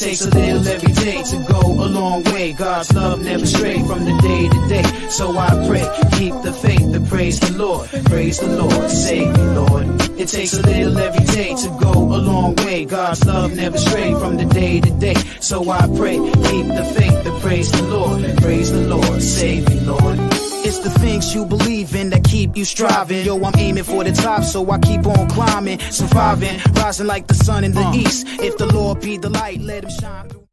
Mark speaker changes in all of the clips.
Speaker 1: takes a little every day to go a long way. God's love never stray from the day to day. So I pray, keep the faith, to praise the Lord. Praise the Lord, save me, Lord. It takes a little every day to go a long way. God's love never stray from the day to day. So I pray, keep the faith, to praise the Lord. Praise the Lord, save me, Lord. It's the things you believe in that keep you striving. Yo, I'm aiming for the top, so I keep on climbing, surviving, rising like the sun in the east. If the Lord be the light, let him shine through.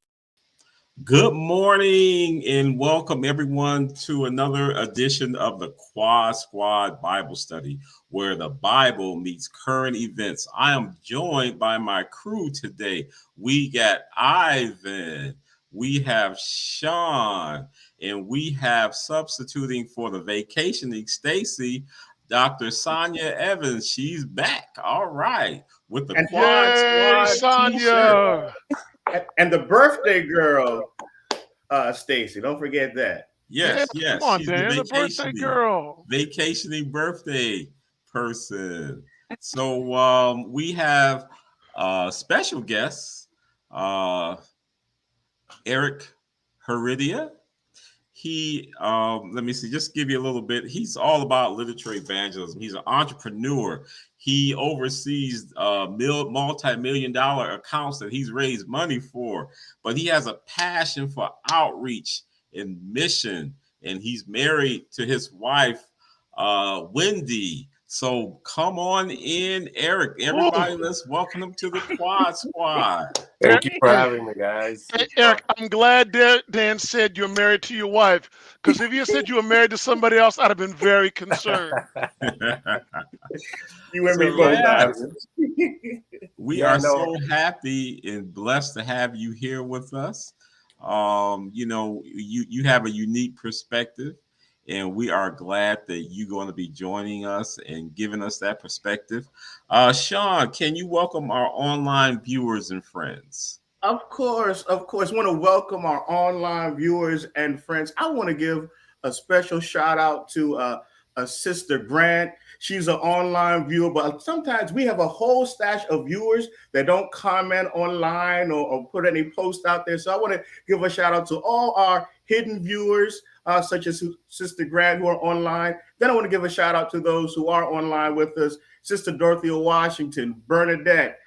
Speaker 2: Good morning and welcome everyone to another edition of the Quad Squad Bible Study, where the Bible meets current events. I am joined by my crew today. We got Ivan, we have Sean, and we have substituting for the vacationing Stacy, Dr. Sonia Evans. She's back. All right. With the Quad Squad
Speaker 3: Sonia.
Speaker 4: And the birthday girl, Stacy. Don't forget that.
Speaker 2: Yes.
Speaker 3: Come on,
Speaker 2: She's
Speaker 3: Dan, the birthday girl.
Speaker 2: Vacationing birthday person. So we have special guests, Eric Heredia. He, let me see, just give you a little bit. He's all about literature evangelism. He's an entrepreneur. He oversees multi-million-dollar accounts that he's raised money for, but he has a passion for outreach and mission, and he's married to his wife, Wendy. So come on in, Eric. Everybody, let's welcome him to the Quad Squad.
Speaker 5: Thank you for having me, guys.
Speaker 3: Hey, Eric, I'm glad Dan said you're married to your wife, because if you said you were married to somebody else, I'd have been very concerned.
Speaker 4: You and me both.
Speaker 2: We are so happy and blessed to have you here with us. You have a unique perspective, and we are glad that you're going to be joining us and giving us that perspective. Sean, can you welcome our online viewers and friends?
Speaker 4: Of course. I want to welcome our online viewers and friends. I want to give a special shout out to a Sister Grant. She's an online viewer, but sometimes we have a whole stash of viewers that don't comment online or put any post out there. So I want to give a shout out to all our hidden viewers, such as Sister Grant, who are online. Then I want to give a shout out to those who are online with us: Sister Dorothea Washington, Bernadette,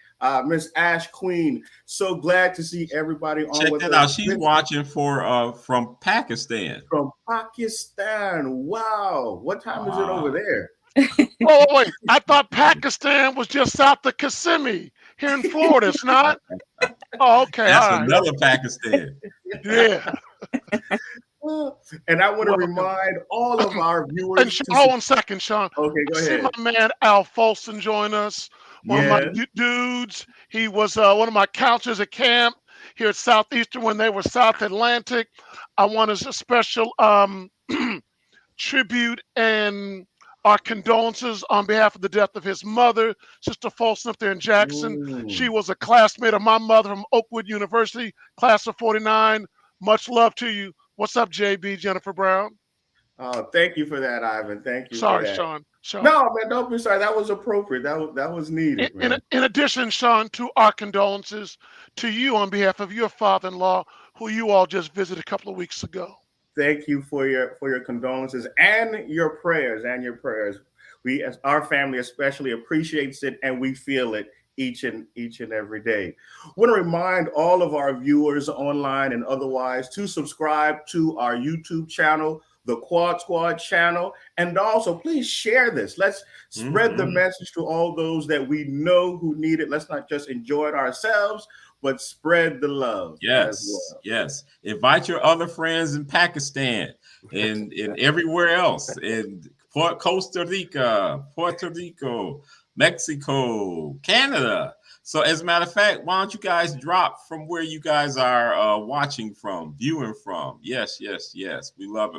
Speaker 4: Miss Ash Queen. So glad to see everybody on.
Speaker 2: Check
Speaker 4: with
Speaker 2: that
Speaker 4: us.
Speaker 2: out. She's watching from Pakistan.
Speaker 4: From Pakistan. Wow. What time is it over there?
Speaker 3: Oh, wait. I thought Pakistan was just south of Kissimmee here in Florida. It's not? Oh, okay.
Speaker 2: That's another Pakistan.
Speaker 3: Yeah.
Speaker 4: And I want to remind all of our viewers.
Speaker 3: And hold on a second, Sean.
Speaker 4: Okay, go ahead.
Speaker 3: See my man Al Folsom join us. One of my dudes. He was one of my counselors at camp here at Southeastern when they were South Atlantic. I want a special tribute and our condolences on behalf of the death of his mother, Sister Folsom, up there in Jackson.
Speaker 4: Ooh.
Speaker 3: She was a classmate of my mother from Oakwood University, class of 49. Much love to you. What's up, JB, Jennifer Brown?
Speaker 4: Oh, thank you for that, Ivan. Thank you.
Speaker 3: Sorry,
Speaker 4: for that.
Speaker 3: Sean.
Speaker 4: No, man, don't be sorry. That was appropriate. That was needed.
Speaker 3: In addition, Sean, to our condolences to you on behalf of your father-in-law, who you all just visited a couple of weeks ago.
Speaker 4: Thank you for your condolences and your prayers. We, as our family, especially appreciates it, and we feel it each and every day. I want to remind all of our viewers online and otherwise to subscribe to our YouTube channel, the Quad Squad channel, and also please share this. Let's spread the message to all those that we know who need it. Let's not just enjoy it ourselves, but spread the love.
Speaker 2: Yes. Invite your other friends in Pakistan and everywhere else, in Costa Rica, Puerto Rico, Mexico, Canada. So as a matter of fact, why don't you guys drop from where you guys are watching from, viewing from? Yes. We love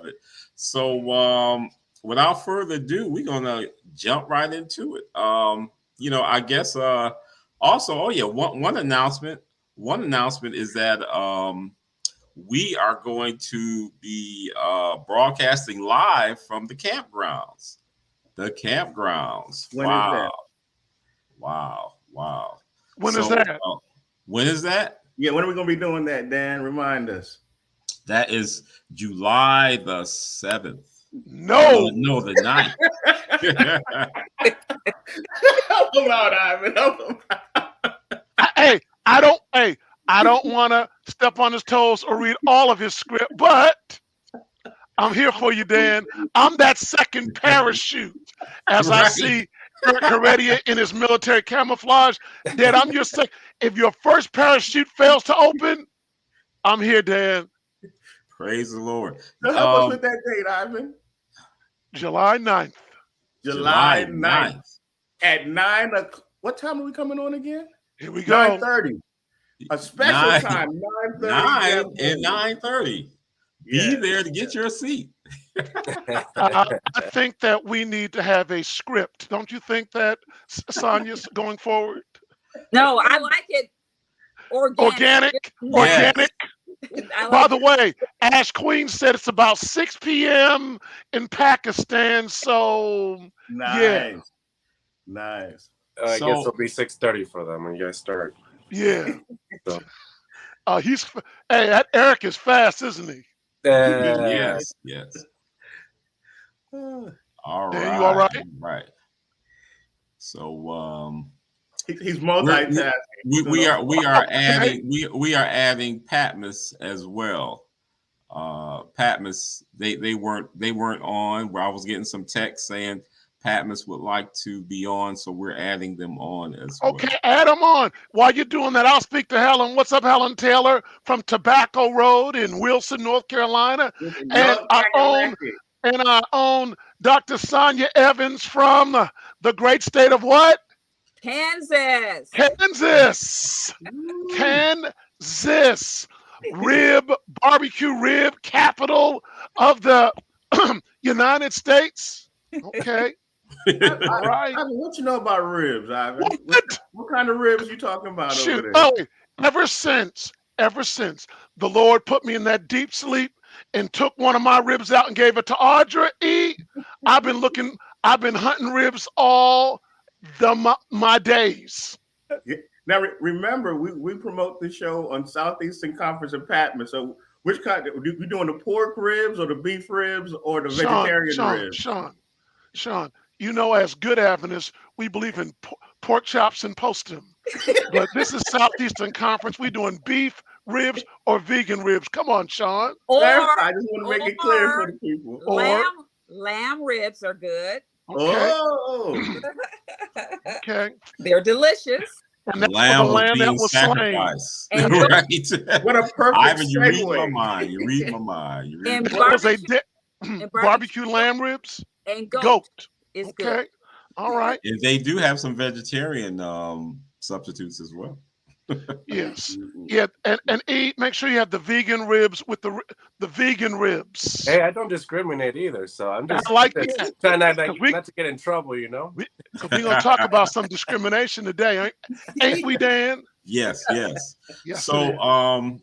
Speaker 2: it. So without further ado, we're going to jump right into it. I guess also, one announcement. One announcement is that we are going to be broadcasting live from the campgrounds. When is that? Wow.
Speaker 3: When is that?
Speaker 2: When is that?
Speaker 4: Yeah, when are we gonna be doing that, Dan? Remind us.
Speaker 2: That is July the 7th.
Speaker 3: No.
Speaker 2: No, the 9th.
Speaker 4: Help him out, Ivan. Help him
Speaker 3: Hey, I don't want to step on his toes or read all of his script, but I'm here for you, Dan. I'm that second parachute. As I
Speaker 2: Right.
Speaker 3: see Eric Heredia in his military camouflage, Dan, I'm your second. If your first parachute fails to open, I'm here, Dan.
Speaker 2: Praise the Lord.
Speaker 4: So help us with that date, Ivan.
Speaker 3: July 9th.
Speaker 4: July 9th.
Speaker 2: 9th.
Speaker 4: At 9 o'clock. What time are we coming on again?
Speaker 3: Here we go.
Speaker 4: 9:30. A special
Speaker 2: 9,
Speaker 4: time, 9:30.
Speaker 2: 9 and 9:30. Be
Speaker 4: Yeah.
Speaker 2: there to get your seat.
Speaker 3: I think that we need to have a script. Don't you think that, Sonia, going forward?
Speaker 6: No, I like it.
Speaker 3: Organic.
Speaker 2: Yes.
Speaker 3: Organic.
Speaker 6: I like
Speaker 3: By the way, Ash Queen said it's about 6 p.m. in Pakistan. So,
Speaker 4: Nice.
Speaker 3: yeah.
Speaker 4: Nice.
Speaker 5: I
Speaker 2: So-
Speaker 5: guess it'll be 6:30 for them when you guys start.
Speaker 3: Yeah.
Speaker 5: So,
Speaker 3: Hey, that Eric is fast, isn't he?
Speaker 2: Yes.
Speaker 4: Uh,
Speaker 2: All
Speaker 3: Dan,
Speaker 2: right.
Speaker 3: you all right?
Speaker 2: Right. So
Speaker 4: He's multitasking.
Speaker 2: we are adding Patmos as well. Patmos, they weren't on. Where I was getting some text saying Patmos would like to be on, so we're adding them on as well.
Speaker 3: Okay, add them on. While you're doing that, I'll speak to Helen. What's up, Helen Taylor from Tobacco Road in Wilson, North Carolina? And our own Dr. Sonia Evans from the great state of what?
Speaker 6: Kansas.
Speaker 3: Kansas. Kansas. Barbecue rib capital of the United States. Okay. All right.
Speaker 4: Ivan, what you know about ribs, Ivan?
Speaker 3: What?
Speaker 4: What kind of ribs you talking about
Speaker 3: Shoot.
Speaker 4: over there?
Speaker 3: Oh, ever since the Lord put me in that deep sleep and took one of my ribs out and gave it to Audra E, I've been hunting ribs all my days.
Speaker 4: Now remember, we promote the show on Southeastern Conference in Patmos. So which kind? We doing the pork ribs or the beef ribs or the vegetarian ribs?
Speaker 3: Sean, you know, as good Adventists, we believe in pork chops and post them. But this is Southeastern Conference. We doing beef ribs or vegan ribs. Come on, Sean.
Speaker 4: I just want to make it clear for the people.
Speaker 6: Lamb ribs are good.
Speaker 3: Okay.
Speaker 4: Oh,
Speaker 3: Okay.
Speaker 6: They're delicious.
Speaker 3: And that's
Speaker 2: Lamb
Speaker 3: for the lamb that was slain.
Speaker 2: sacrificed.
Speaker 6: And
Speaker 2: Right.
Speaker 4: what a perfect
Speaker 2: Ivan, you read
Speaker 4: segue.
Speaker 2: my mind. You read my mind. You read
Speaker 6: And
Speaker 2: my
Speaker 3: What was
Speaker 6: barbecue,
Speaker 3: barbecue lamb ribs?
Speaker 6: and
Speaker 3: Goat.
Speaker 6: is
Speaker 3: Okay.
Speaker 6: good.
Speaker 3: All right.
Speaker 2: And they do have some vegetarian substitutes as well.
Speaker 3: Yes. Yeah. And eat. Make sure you have the vegan ribs with the vegan ribs.
Speaker 5: hey, I don't discriminate either, so I'm just
Speaker 3: I like
Speaker 5: just
Speaker 3: that.
Speaker 5: trying not
Speaker 3: Because
Speaker 5: to get in trouble, you know.
Speaker 3: We're gonna talk about some discrimination today, ain't we, Dan?
Speaker 2: Yes.
Speaker 3: Yes. it is.
Speaker 2: So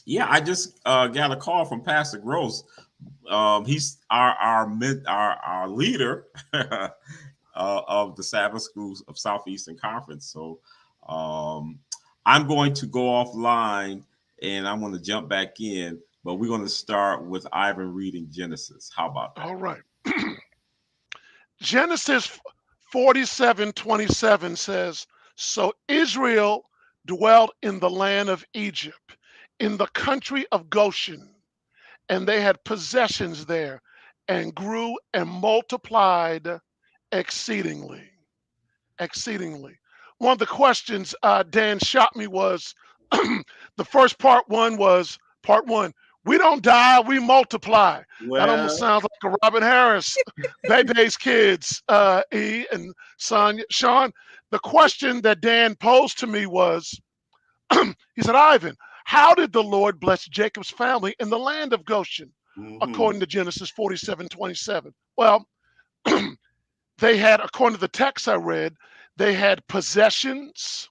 Speaker 2: yeah, I just got a call from Pastor Gross. He's our leader of the Sabbath schools of Southeastern Conference. So I'm going to go offline and I'm going to jump back in, but we're going to start with Ivan reading Genesis. How about that?
Speaker 3: All right. Genesis 47:27 says, "So Israel dwelt in the land of Egypt, in the country of Goshen, and they had possessions there, and grew and multiplied exceedingly." Exceedingly. One of the questions Dan shot me was, the first part one, we don't die, we multiply. That almost sounds like a Robin Harris, Bebe's kids, E and Sonia. Sean, the question that Dan posed to me was, he said, Ivan, how did the Lord bless Jacob's family in the land of Goshen, according to Genesis 47:27? Well, they had, according to the text I read, they had possessions,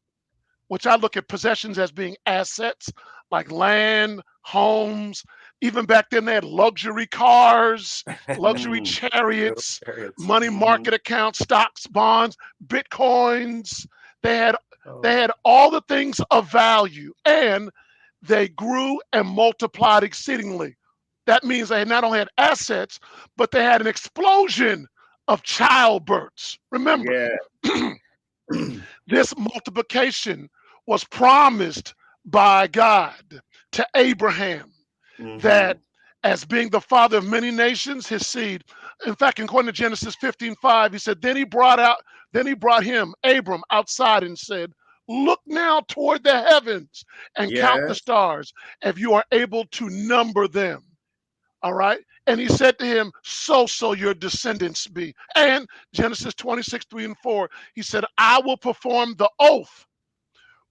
Speaker 3: which I look at possessions as being assets like land, homes. Even back then, they had luxury cars, luxury chariots, money market accounts, stocks, bonds, bitcoins. They had They had all the things of value, and they grew and multiplied exceedingly. That means they not only had assets, but they had an explosion of childbirths. Remember,
Speaker 4: Yeah.
Speaker 3: this multiplication was promised by God to Abraham, that as being the father of many nations, his seed. In fact, according to Genesis 15:5, he said, then he brought him, Abram, outside and said, look now toward the heavens and count the
Speaker 4: Yes.
Speaker 3: stars, if you are able to number them. All right. And he said to him, so your descendants be. And Genesis 26:3-4, he said, I will perform the oath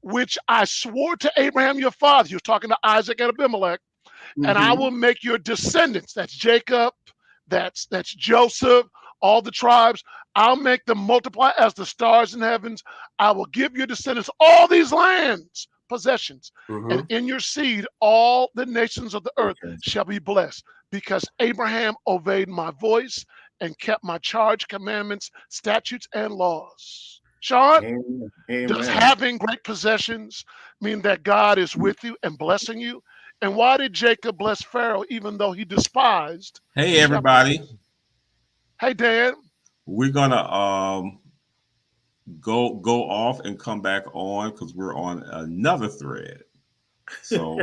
Speaker 3: which I swore to Abraham your father. He was talking to Isaac and Abimelech. And I will make your descendants, that's Jacob, that's Joseph, all the tribes, I'll make them multiply as the stars in heavens. I will give your descendants all these lands, possessions, and in your seed all the nations of the earth shall be blessed, because Abraham obeyed my voice and kept my charge, commandments, statutes, and laws. Sean,
Speaker 4: Amen.
Speaker 3: does having great possessions mean that God is with you and blessing you? And why did Jacob bless Pharaoh even though he despised?
Speaker 2: Hey, everybody.
Speaker 3: Hey, Dan.
Speaker 2: We're gonna go off and come back on because we're on another thread. So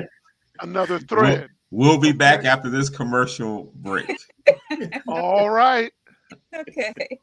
Speaker 3: another thread.
Speaker 2: We'll be back after this commercial break.
Speaker 3: All right.
Speaker 6: Okay.